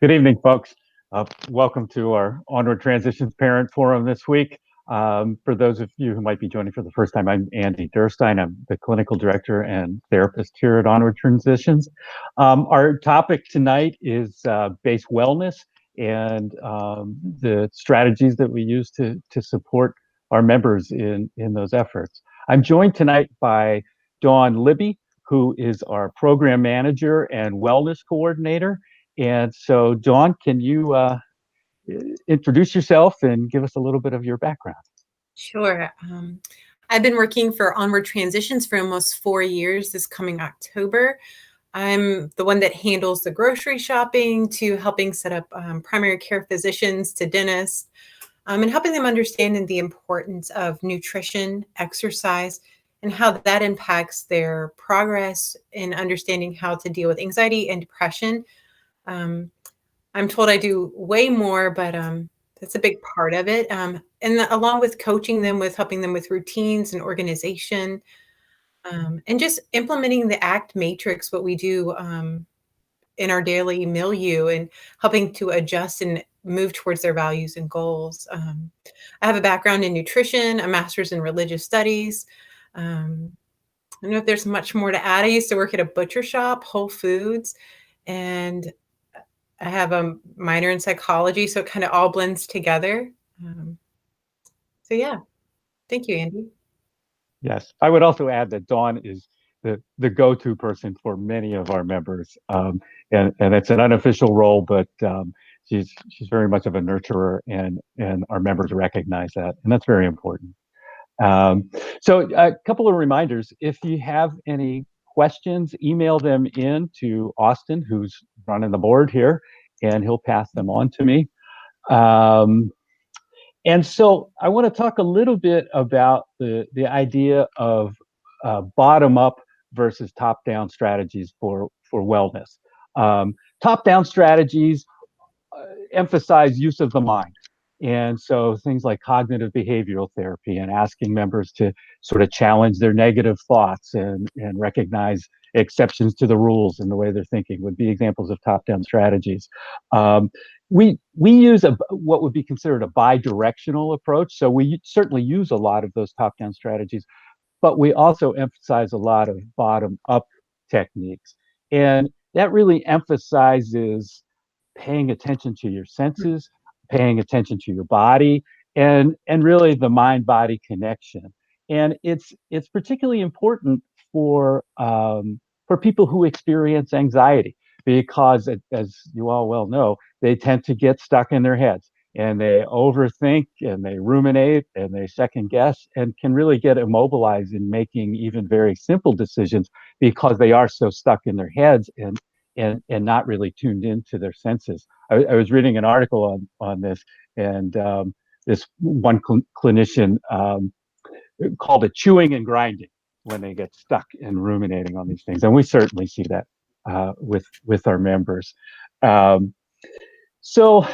Good evening, folks. Welcome to our Onward Transitions Parent Forum this week. For those of you who might be joining for the first time, I'm Andy Durstein. I'm the clinical director and therapist here at Onward Transitions. Our topic tonight is base wellness and the strategies that we use to support our members in those efforts. I'm joined tonight by Dawn Libby, who is our program manager and wellness coordinator. And so, Dawn, can you introduce yourself and give us a little bit of your background? Sure. I've been working for Onward Transitions for almost 4 years this coming October. I'm the one that handles the grocery shopping to helping set up primary care physicians to dentists and helping them understand the importance of nutrition, exercise, and how that impacts their progress in understanding how to deal with anxiety and depression. I'm told I do way more, but that's a big part of it. Along with coaching them with helping them with routines and organization, and just implementing the ACT matrix, what we do in our daily milieu and helping to adjust and move towards their values and goals. I have a background in nutrition, a master's in religious studies. I don't know if there's much more to add. I used to work at a butcher shop, Whole Foods, and I have a minor in psychology, so it kind of all blends together. So yeah, thank you, Andy. Yes, I would also add that Dawn is the go-to person for many of our members, and it's an unofficial role, but she's very much of a nurturer, and our members recognize that, and that's very important. So a couple of reminders: if you have any questions, email them in to Austin, who's running the board here, and he'll pass them on to me. And so I want to talk a little bit about the idea of bottom-up versus top-down strategies for wellness. Top-down strategies emphasize use of the mind. And so things like cognitive behavioral therapy and asking members to sort of challenge their negative thoughts and recognize exceptions to the rules in the way they're thinking would be examples of top-down strategies. We use what would be considered a bi-directional approach. So we certainly use a lot of those top-down strategies, but we also emphasize a lot of bottom-up techniques. And that really emphasizes paying attention to your senses, paying attention to your body, and really the mind-body connection. And it's particularly important for people who experience anxiety, because as you all well know, they tend to get stuck in their heads and they overthink and they ruminate and they second guess and can really get immobilized in making even very simple decisions because they are so stuck in their heads and not really tuned into their senses. I was reading an article on this, and this one clinician called it chewing and grinding when they get stuck and ruminating on these things, and we certainly see that with our members. So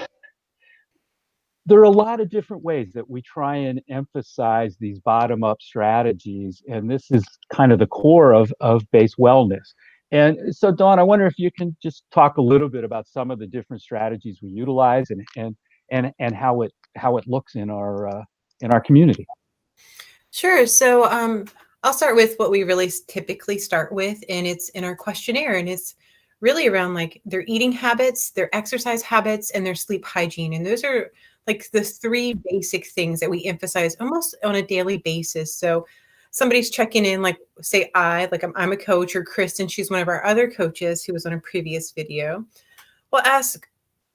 there are a lot of different ways that we try and emphasize these bottom-up strategies, and this is kind of the core of base wellness. And so, Dawn, I wonder if you can just talk a little bit about some of the different strategies we utilize and how it looks in our community. Sure. So I'll start with what we really typically start with, and it's in our questionnaire, and it's really around like their eating habits, their exercise habits, and their sleep hygiene. And those are like the three basic things that we emphasize almost on a daily basis. So somebody's checking in, like say I'm a coach, or Kristen, she's one of our other coaches who was on a previous video. We'll ask,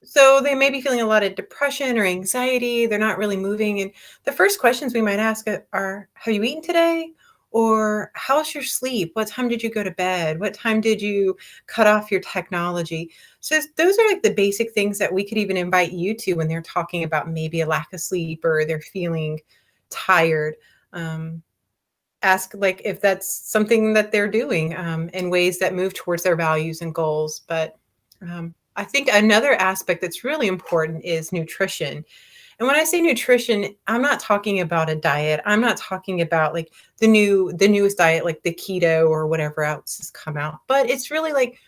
so they may be feeling a lot of depression or anxiety. They're not really moving. And the first questions we might ask are, have you eaten today? Or how's your sleep? What time did you go to bed? What time did you cut off your technology? So those are like the basic things that we could even invite you to when they're talking about maybe a lack of sleep or they're feeling tired. Ask like if that's something that they're doing in ways that move towards their values and goals. But I think another aspect that's really important is nutrition. And when I say nutrition, I'm not talking about a diet. I'm not talking about like the newest diet, like the keto or whatever else has come out. But it's really like,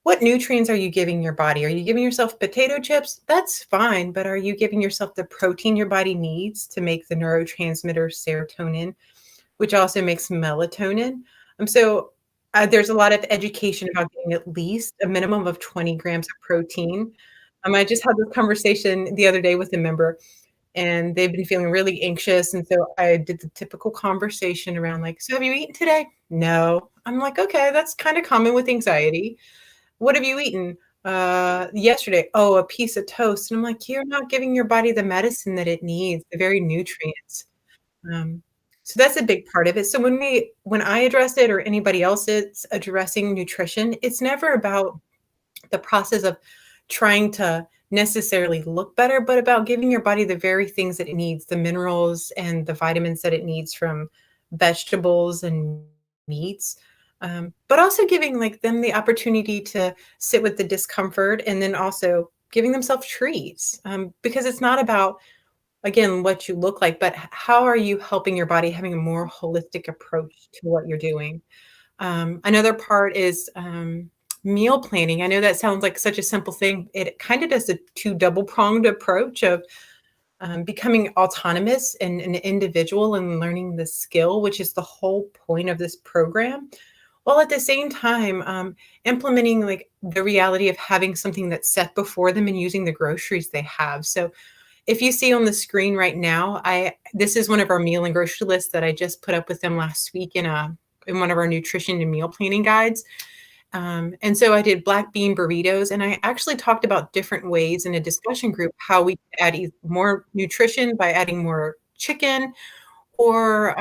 what nutrients are you giving your body? Are you giving yourself potato chips? That's fine, but are you giving yourself the protein your body needs to make the neurotransmitter serotonin, which also makes melatonin? So there's a lot of education about getting at least a minimum of 20 grams of protein. I just had this conversation the other day with a member, and they've been feeling really anxious. And so I did the typical conversation around, like, so have you eaten today? No. I'm like, okay, that's kind of common with anxiety. What have you eaten? Yesterday. Oh, a piece of toast. And I'm like, you're not giving your body the medicine that it needs, the very nutrients. Um, so that's a big part of it. So when I address it or anybody else is addressing nutrition, it's never about the process of trying to necessarily look better, but about giving your body the very things that it needs, the minerals and the vitamins that it needs from vegetables and meats. But also giving like them the opportunity to sit with the discomfort and then also giving themselves treats, because it's not about, again, what you look like, but how are you helping your body having a more holistic approach to what you're doing. Another part is meal planning. I know that sounds like such a simple thing. It kind of does a two double pronged approach of becoming autonomous and an individual and learning the skill, which is the whole point of this program. While at the same time, implementing like the reality of having something that's set before them and using the groceries they have. So if you see on the screen right now, I this is one of our meal and grocery lists that I just put up with them last week in one of our nutrition and meal planning guides. And so I did black bean burritos, and I actually talked about different ways in a discussion group how we could add more nutrition by adding more chicken, or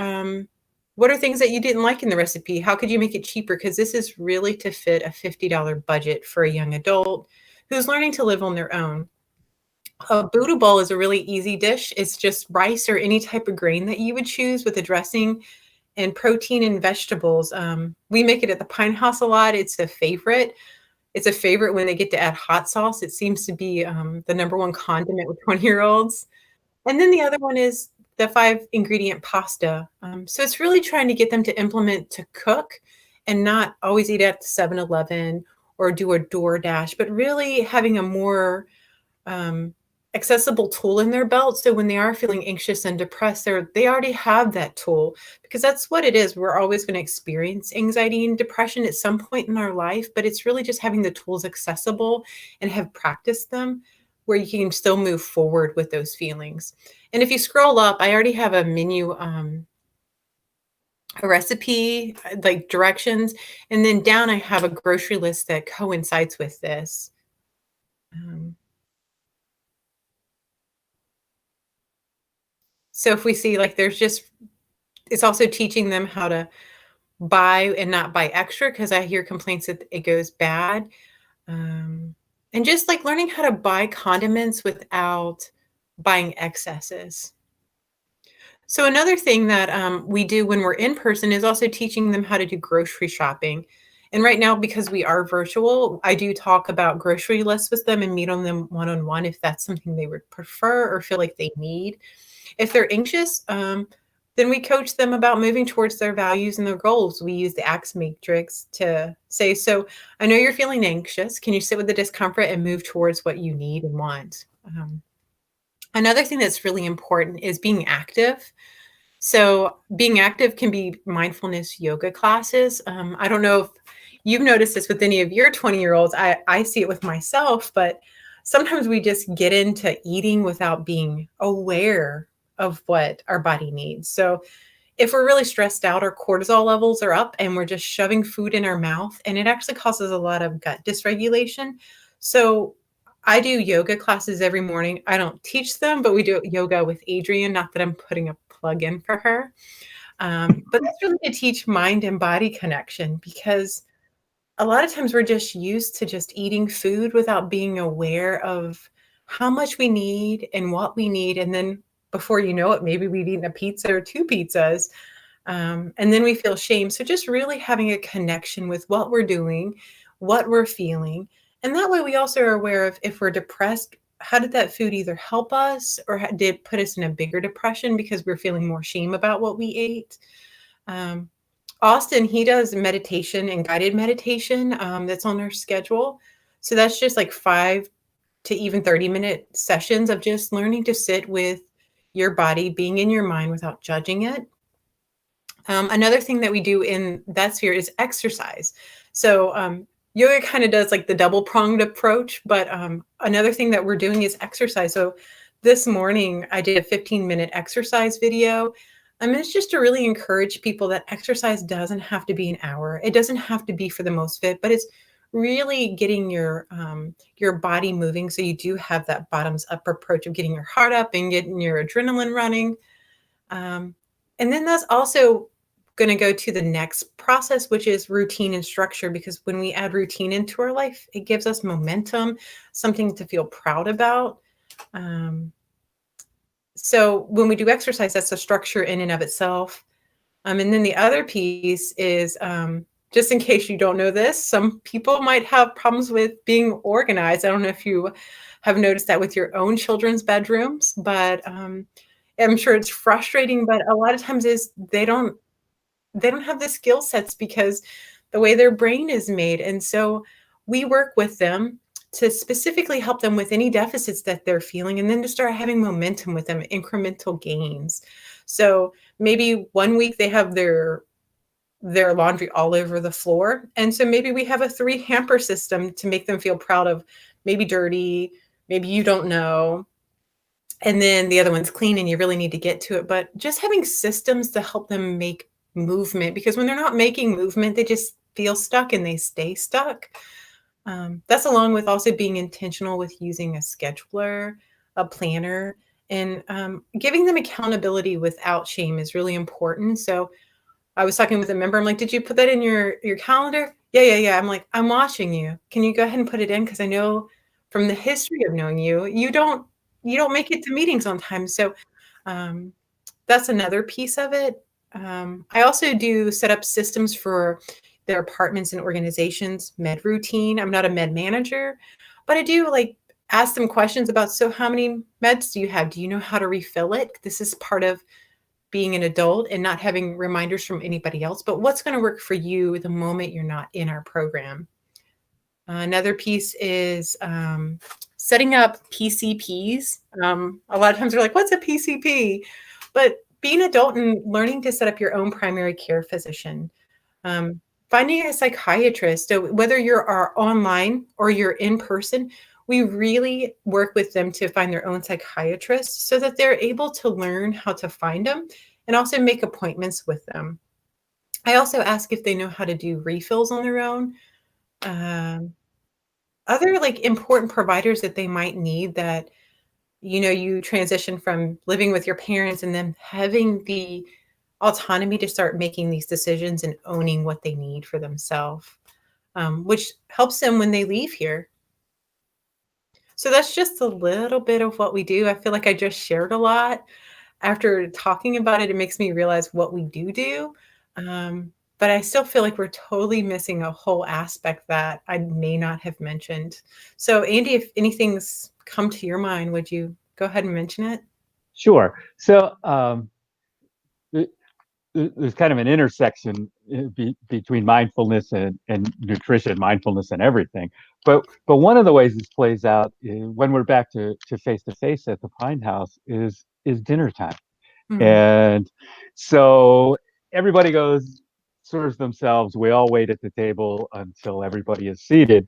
what are things that you didn't like in the recipe? How could you make it cheaper? Because this is really to fit a $50 budget for a young adult who's learning to live on their own. A Buddha bowl is a really easy dish. It's just rice or any type of grain that you would choose with a dressing and protein and vegetables. We make it at the Pine House a lot. It's a favorite. It's a favorite when they get to add hot sauce. It seems to be the number one condiment with 20-year-olds. And then the other one is the 5-ingredient pasta. So it's really trying to get them to implement to cook and not always eat at the 7-Eleven or do a DoorDash, but really having a more um, accessible tool in their belt. So when they are feeling anxious and depressed, they already have that tool, because that's what it is. We're always going to experience anxiety and depression at some point in our life, but it's really just having the tools accessible and have practiced them where you can still move forward with those feelings. And if you scroll up, I already have a menu, a recipe, like directions, and then down I have a grocery list that coincides with this. Um, So if we see like there's just it's also teaching them how to buy and not buy extra, because I hear complaints that it goes bad. And just like learning how to buy condiments without buying excesses. So another thing that we do when we're in person is also teaching them how to do grocery shopping. And right now, because we are virtual, I do talk about grocery lists with them and meet on them one on one if that's something they would prefer or feel like they need. If they're anxious, then we coach them about moving towards their values and their goals. We use the ACTS matrix to say, so I know you're feeling anxious. Can you sit with the discomfort and move towards what you need and want? Another thing that's really important is being active. So being active can be mindfulness yoga classes. I don't know if you've noticed this with any of your 20-year-olds. I see it with myself, but sometimes we just get into eating without being aware of what our body needs. So if we're really stressed out, our cortisol levels are up and we're just shoving food in our mouth, and it actually causes a lot of gut dysregulation. So I do yoga classes every morning. I don't teach them, but we do yoga with Adrienne. Not that I'm putting a plug in for her. But that's really to teach mind and body connection, because a lot of times we're just used to just eating food without being aware of how much we need and what we need. And then before you know it, maybe we've eaten a pizza or 2 pizzas, and then we feel shame. So just really having a connection with what we're doing, what we're feeling. And that way we also are aware of if we're depressed, how did that food either help us or did it put us in a bigger depression because we're feeling more shame about what we ate? Um, Austin, he does meditation and guided meditation, that's on our schedule. So that's just like 5 to even 30-minute sessions of just learning to sit with your body, being in your mind without judging it. Another thing that we do in that sphere is exercise. So, yoga kind of does like the double pronged approach, but another thing that we're doing is exercise. So, this morning I did a 15-minute exercise video. I mean, it's just to really encourage people that exercise doesn't have to be an hour. It doesn't have to be for the most fit, but it's really getting your body moving. So you do have that bottoms up approach of getting your heart up and getting your adrenaline running. Um, and then that's also going to go to the next process, which is routine and structure. Because when we add routine into our life, it gives us momentum, something to feel proud about. Um, so when we do exercise, that's a structure in and of itself. And then the other piece is just in case you don't know this, some people might have problems with being organized. I don't know if you have noticed that with your own children's bedrooms, but I'm sure it's frustrating. But a lot of times is they don't have the skill sets because the way their brain is made. And so we work with them to specifically help them with any deficits that they're feeling and then to start having momentum with them, incremental gains. So maybe one week they have their laundry all over the floor. And so maybe we have a 3 hamper system to make them feel proud of maybe dirty, maybe you don't know, and then the other one's clean and you really need to get to it. But just having systems to help them make movement, because when they're not making movement, they just feel stuck and they stay stuck. That's along with also being intentional with using a scheduler, a planner, and giving them accountability without shame is really important. So I was talking with a member. I'm like, "Did you put that in your calendar?" "Yeah, yeah, yeah." I'm like, "I'm watching you. Can you go ahead and put it in? Because I know from the history of knowing you, you don't make it to meetings on time." So, um, that's another piece of it. I also do set up systems for their apartments and organizations, med routine. I'm not a med manager, but I do, like, ask them questions about, "So how many meds do you have? Do you know how to refill it?" This is part of being an adult and not having reminders from anybody else, but what's gonna work for you the moment you're not in our program. Another piece is, setting up PCPs. A lot of times they're like, "What's a PCP?" But being an adult and learning to set up your own primary care physician, um, finding a psychiatrist. So whether you're are online or you're in person, we really work with them to find their own psychiatrist so that they're able to learn how to find them and also make appointments with them. I also ask if they know how to do refills on their own. Um, Other like important providers that they might need that you transition from living with your parents and then having the autonomy to start making these decisions and owning what they need for themselves, which helps them when they leave here. So that's just a little bit of what we do. I feel like I just shared a lot. After talking about it, it makes me realize what we do. But I still feel like we're totally missing a whole aspect that I may not have mentioned. So, Andy, if anything's come to your mind, would you go ahead and mention it? Sure. So there's kind of an intersection between mindfulness and nutrition, mindfulness and everything. But one of the ways this plays out when we're back to face at the Pine House is dinner time. Mm, And so everybody goes, serves themselves. We all wait at the table until everybody is seated.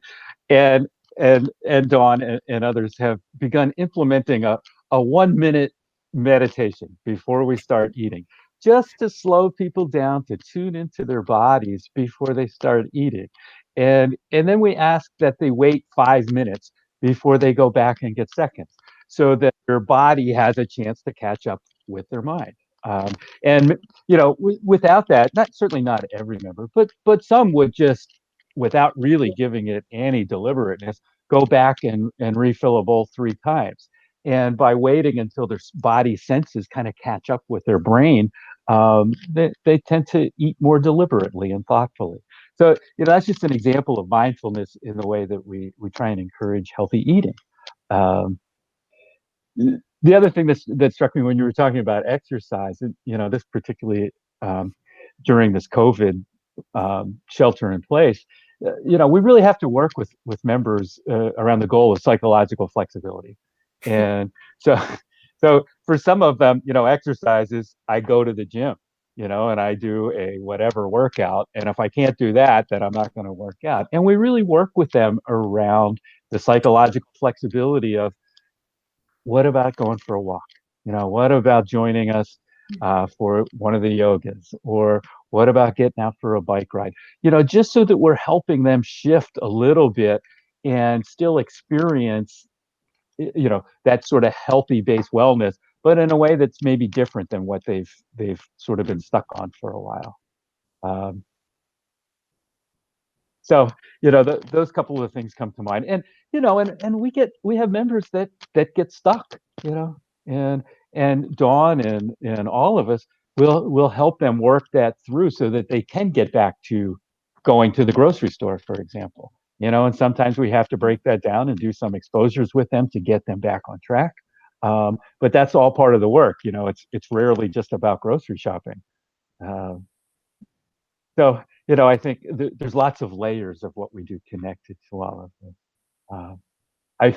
And and Dawn and others have begun implementing a 1 minute meditation before we start eating, just to slow people down to tune into their bodies before they start eating. And then we ask that they wait 5 minutes before they go back and get seconds, so that their body has a chance to catch up with their mind. Um, and without that, not certainly not every member, but some would just, without really giving it any deliberateness, go back and refill a bowl 3 times. And by waiting until their body senses kind of catch up with their brain, they tend to eat more deliberately and thoughtfully. So that's just an example of mindfulness in the way that we try and encourage healthy eating. Um, the other thing that struck me when you were talking about exercise, and this particularly um, during this COVID shelter in place, we really have to work with members around the goal of psychological flexibility. And so, so for some of them, exercises, I go to the gym, and I do a whatever workout. And if I can't do that, then I'm not going to work out. And we really work with them around the psychological flexibility of, what about going for a walk? What about joining us for one of the yogas? Or what about getting out for a bike ride? Just so that we're helping them shift a little bit and still experience, that sort of healthy base wellness, but in a way that's maybe different than what they've sort of been stuck on for a while. Um, so those couple of things come to mind, and and we have members that get stuck, and Dawn and all of us will help them work that through so that they can get back to going to the grocery store, for example. And sometimes we have to break that down and do some exposures with them to get them back on track. But that's all part of the work. It's rarely just about grocery shopping. Um, so, I think there's lots of layers of what we do connected to all of this. Um, I,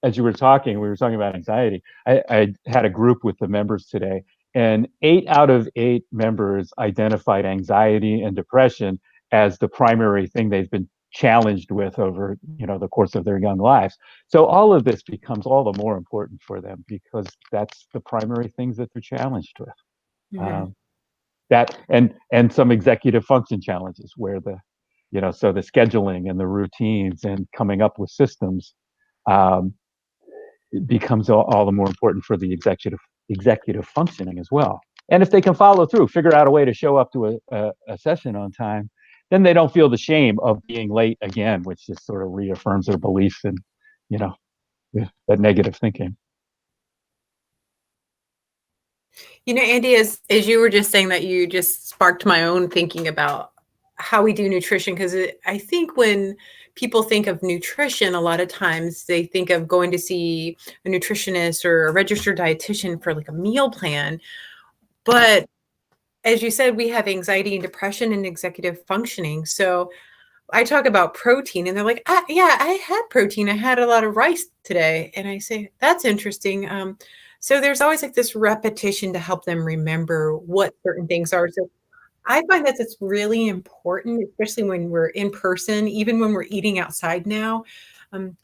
as you were talking, we were talking about anxiety. I had a group with the members today, and 8 out of 8 members identified anxiety and depression as the primary thing they've been challenged with over, the course of their young lives. So all of this becomes all the more important for them because that's the primary things that they're challenged with. Mhm. Um, that and some executive function challenges where so the scheduling and the routines and coming up with systems um, becomes all the more important for the executive functioning as well. And if they can follow through, figure out a way to show up to a session on time, then they don't feel the shame of being late again, which just sort of reaffirms their belief in you know that negative thinking. Andy, as you were just saying that, you just sparked my own thinking about how we do nutrition, because I think when people think of nutrition, a lot of times they think of going to see a nutritionist or a registered dietitian for like a meal plan. But as you said, we have anxiety and depression and executive functioning. So I talk about protein and they're like, yeah, I had protein. I had a lot of rice today. And I say, that's interesting. So there's always like this repetition to help them remember what certain things are. So I find that it's really important, especially when we're in person, even when we're eating outside now.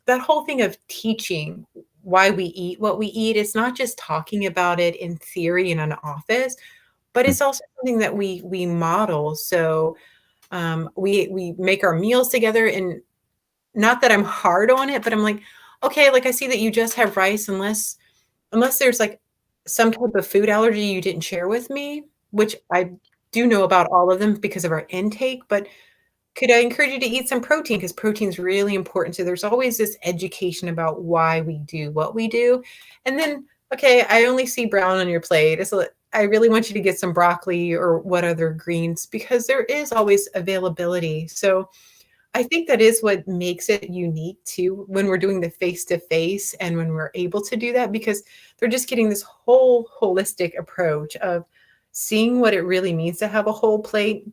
That whole thing of teaching why we eat what we eat, it's not just talking about it in theory in an office, but it's also something that we model. So we make our meals together, and not that I'm hard on it, but I'm like, okay, like I see that you just have rice, unless there's like some type of food allergy you didn't share with me, which I do know about all of them because of our intake, but could I encourage you to eat some protein? Because protein is really important. So there's always this education about why we do what we do. And then, okay, I only see brown on your plate. So I really want you to get some broccoli or what other greens, because there is always availability. So I think that is what makes it unique too when we're doing the face to face and when we're able to do that, because they're just getting this whole holistic approach of seeing what it really means to have a whole plate,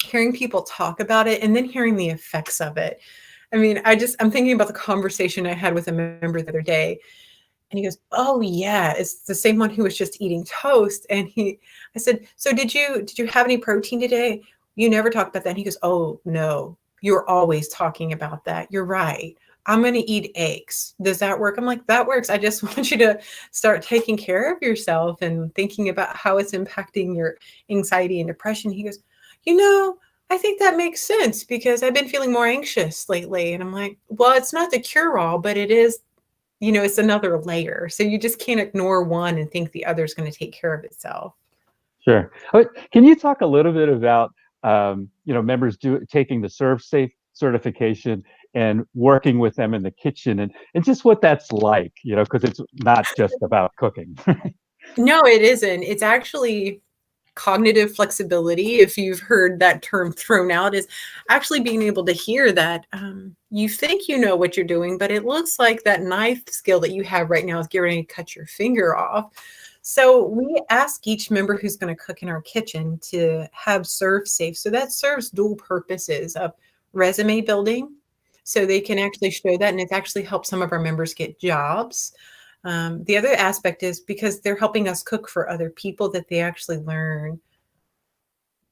hearing people talk about it, and then hearing the effects of it. I mean, I'm thinking about the conversation I had with a member the other day, and he goes, "Oh yeah, it's the same one who was just eating toast." And I said, "So did you have any protein today? You never talk about that." And he goes, "Oh no, you're always talking about that. You're right. I'm going to eat eggs. Does that work?" I'm like, "That works. I just want you to start taking care of yourself and thinking about how it's impacting your anxiety and depression." He goes, I think that makes sense because I've been feeling more anxious lately." And I'm like, "Well, it's not the cure all, but it is, it's another layer. So you just can't ignore one and think the other is going to take care of itself." Sure. Can you talk a little bit about members taking the Serve Safe certification and working with them in the kitchen, and just what that's like, because it's not just about cooking. No, it isn't. It's actually cognitive flexibility, if you've heard that term thrown out, is actually being able to hear that you think you know what you're doing, but it looks like that knife skill that you have right now is getting ready to cut your finger off. So we ask each member who's going to cook in our kitchen to have serve safe. So that serves dual purposes of resume building. So they can actually show that, and it's actually helped some of our members get jobs. The other aspect is because they're helping us cook for other people, that they actually learn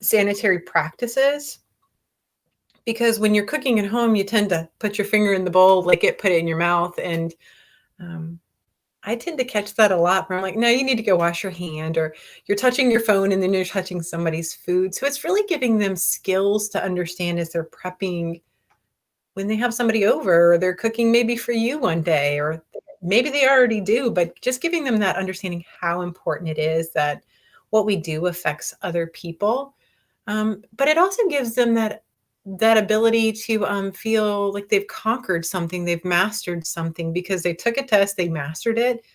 sanitary practices. Because when you're cooking at home, you tend to put your finger in the bowl, lick it, put it in your mouth. And um, I tend to catch that a lot where I'm like, no, you need to go wash your hand, or you're touching your phone and then you're touching somebody's food. So it's really giving them skills to understand as they're prepping when they have somebody over, or they're cooking maybe for you one day, or maybe they already do, but just giving them that understanding how important it is that what we do affects other people. But it also gives them that ability to feel like they've conquered something, they've mastered something because they took a test, they mastered it.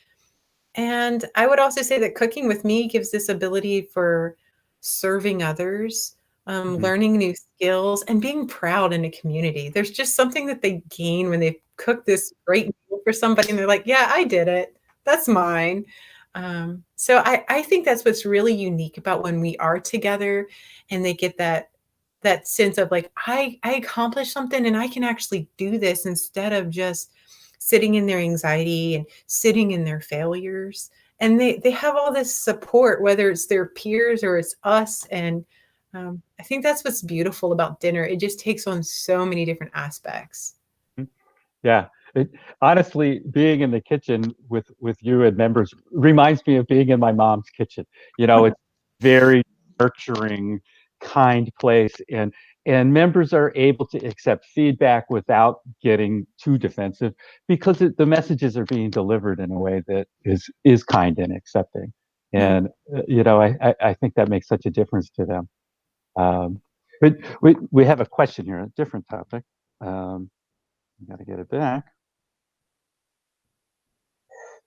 And I would also say that cooking with me gives this ability for serving others, Mhm. learning new skills, and being proud in a community. There's just something that they gain when they cook this great meal for somebody and they're like, yeah, I did it. That's mine. So I think that's what's really unique about when we are together and they get that sense of like, I accomplished something and I can actually do this instead of just sitting in their anxiety and sitting in their failures. And they have all this support, whether it's their peers or it's us. And I think that's what's beautiful about dinner. It just takes on so many different aspects. Yeah. It, honestly, being in the kitchen with you and members reminds me of being in my mom's kitchen. It's very nurturing, kind place, and members are able to accept feedback without getting too defensive because the messages are being delivered in a way that is kind and accepting. Mm. And I think that makes such a difference to them. Um, but we have a question here, a different topic. Um, Got to get it back.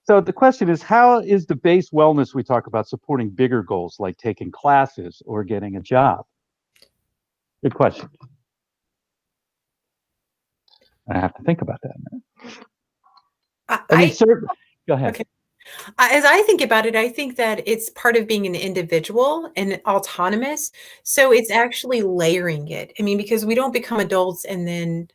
So the question is, how is the base wellness we talk about supporting bigger goals like taking classes or getting a job? Good question. I have to think about that. I mean, I sir, go ahead. okay. As I think about it, I think that it's part of being an individual and autonomous. So it's actually layering it. I mean, because we don't become adults and then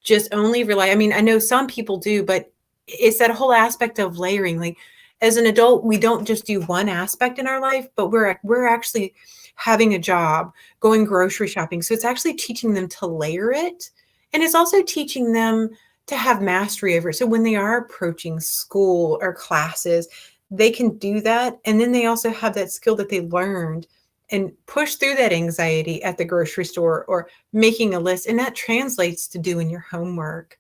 just only rely. I mean, I know some people do, but it's that whole aspect of layering. Like as an adult, we don't just do one aspect in our life, but we're actually having a job, going grocery shopping. So it's actually teaching them to layer it. And it's also teaching them to have mastery over it. So when they are approaching school or classes, they can do that. And then they also have that skill that they learned and push through that anxiety at the grocery store or making a list, and that translates to doing your homework.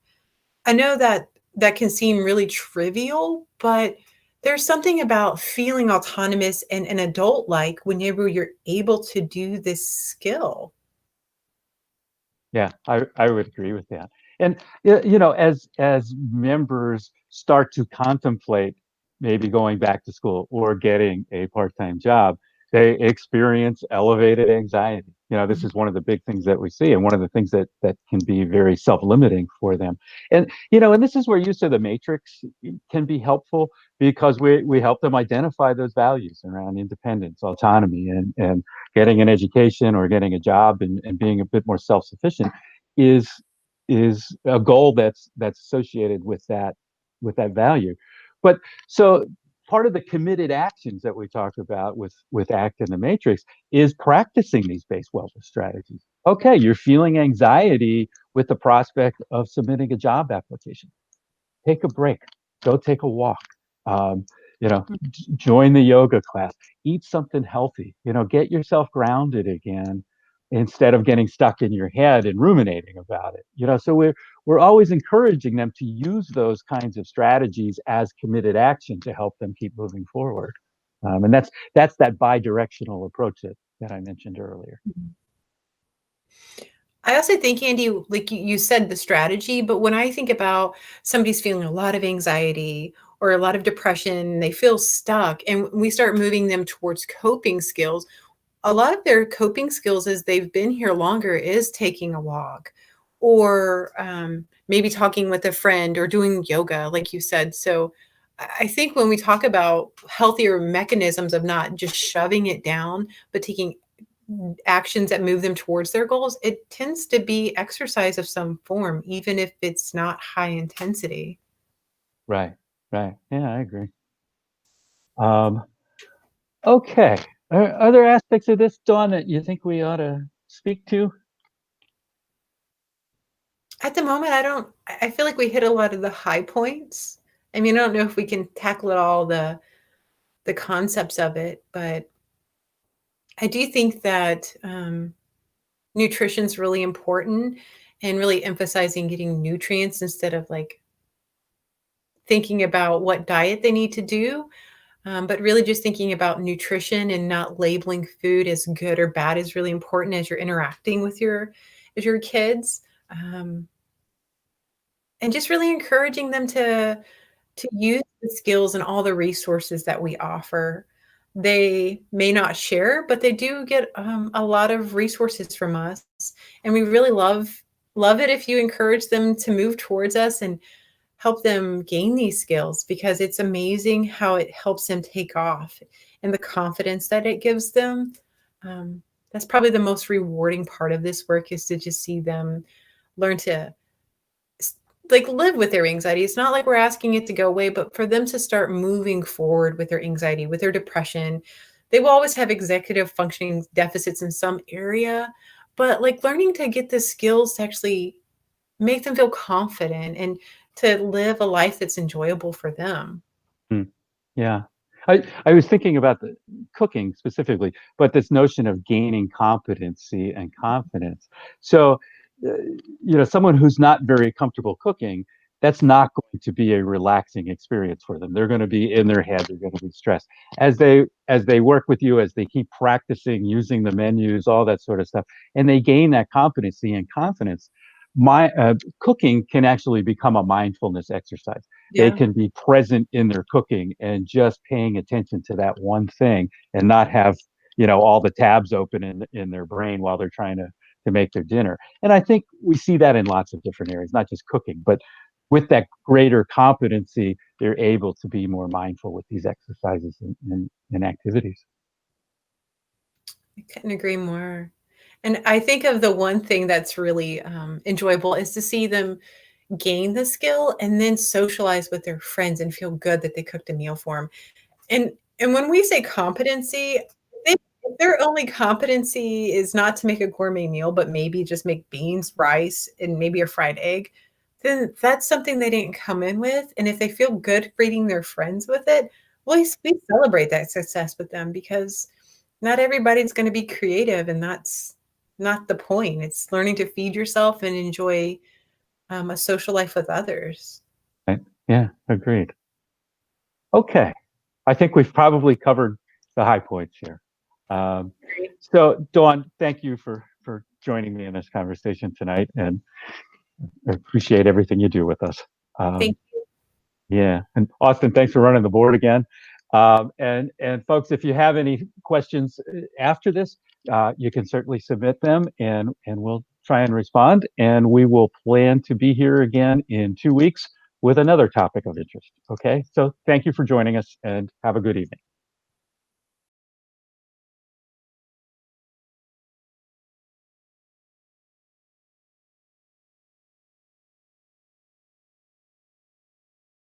I know that that can seem really trivial, but there's something about feeling autonomous and an adult like whenever you're able to do this skill. Yeah, I would agree with that. And as members start to contemplate maybe going back to school or getting a part-time job, they experience elevated anxiety. This Mhm. is one of the big things that we see, and one of the things that can be very self-limiting for them. And this is where use of the matrix can be helpful because we help them identify those values around independence, autonomy, and getting an education or getting a job and being a bit more self-sufficient is is a goal that's associated with that value. But so part of the committed actions that we talk about with ACT and the Matrix is practicing these base wellness strategies. Okay, you're feeling anxiety with the prospect of submitting a job application. Take a break, go take a walk, um, join the yoga class, eat something healthy, get yourself grounded again instead of getting stuck in your head and ruminating about it. So we're always encouraging them to use those kinds of strategies as committed action to help them keep moving forward. And that's that bi-directional approach that I mentioned earlier. Mhm. I also think, Andy, like you said, the strategy, but when I think about somebody's feeling a lot of anxiety or a lot of depression, they feel stuck, and we start moving them towards coping skills. a lot of their coping skills as they've been here longer is taking a walk or maybe talking with a friend or doing yoga, like you said. So I think when we talk about healthier mechanisms of not just shoving it down, but taking actions that move them towards their goals, it tends to be exercise of some form, even if it's not high intensity. Right, right. Yeah, I agree. Um, okay. Are there aspects of this, Dawn, that you think we ought to speak to? At the moment, I feel like we hit a lot of the high points. I mean, I don't know if we can tackle all the concepts of it, but I do think that nutrition's really important and really emphasizing getting nutrients instead of like thinking about what diet they need to do, but really just thinking about nutrition and not labeling food as good or bad is really important as you're interacting with your kids. Um, and just really encouraging them to use the skills and all the resources that we offer. They may not share, but they do get a lot of resources from us, and we really love it if you encourage them to move towards us and help them gain these skills because it's amazing how it helps them take off and the confidence that it gives them. Um, that's probably the most rewarding part of this work is to just see them learn to s like, live with their anxiety. It's not like we're asking it to go away, but for them to start moving forward with their anxiety, with their depression. They will always have executive functioning deficits in some area, but, like, learning to get the skills to actually make them feel confident and to live a life that's enjoyable for them. Hmm. Yeah. I was thinking about the cooking specifically, but this notion of gaining competency and confidence. So, uh, someone who's not very comfortable cooking, that's not going to be a relaxing experience for them. They're going to be in their head. They're going to be stressed as they work with you, as they keep practicing using the menus, all that sort of stuff, and they gain that competency and confidence. My cooking can actually become a mindfulness exercise. They Yeah. can be present in their cooking and just paying attention to that one thing and not have all the tabs open in their brain while they're trying to make their dinner. And I think we see that in lots of different areas, not just cooking, but with that greater competency, they're able to be more mindful with these exercises and activities. I couldn't agree more. And I think of the one thing that's really, enjoyable is to see them gain the skill and then socialize with their friends and feel good that they cooked a meal for them. And when we say competency, if their only competency is not to make a gourmet meal, but maybe just make beans, rice, and maybe a fried egg, then that's something they didn't come in with, and if they feel good feeding their friends with it, we celebrate that success with them because not everybody's gonna be creative, and that's not the point. It's learning to feed yourself and enjoy, a social life with others. Right? Yeah, agreed. Okay. I think we've probably covered the high points here. Um, Great. so, Dawn, thank you for joining me in this conversation tonight, and I appreciate everything you do with us. Um, Thank you. yeah, and Austin, thanks for running the board again. And folks, if you have any questions after this, you can certainly submit them, and we'll try and respond. And we will plan to be here again in 2 weeks with another topic of interest. Okay, so thank you for joining us, and have a good evening.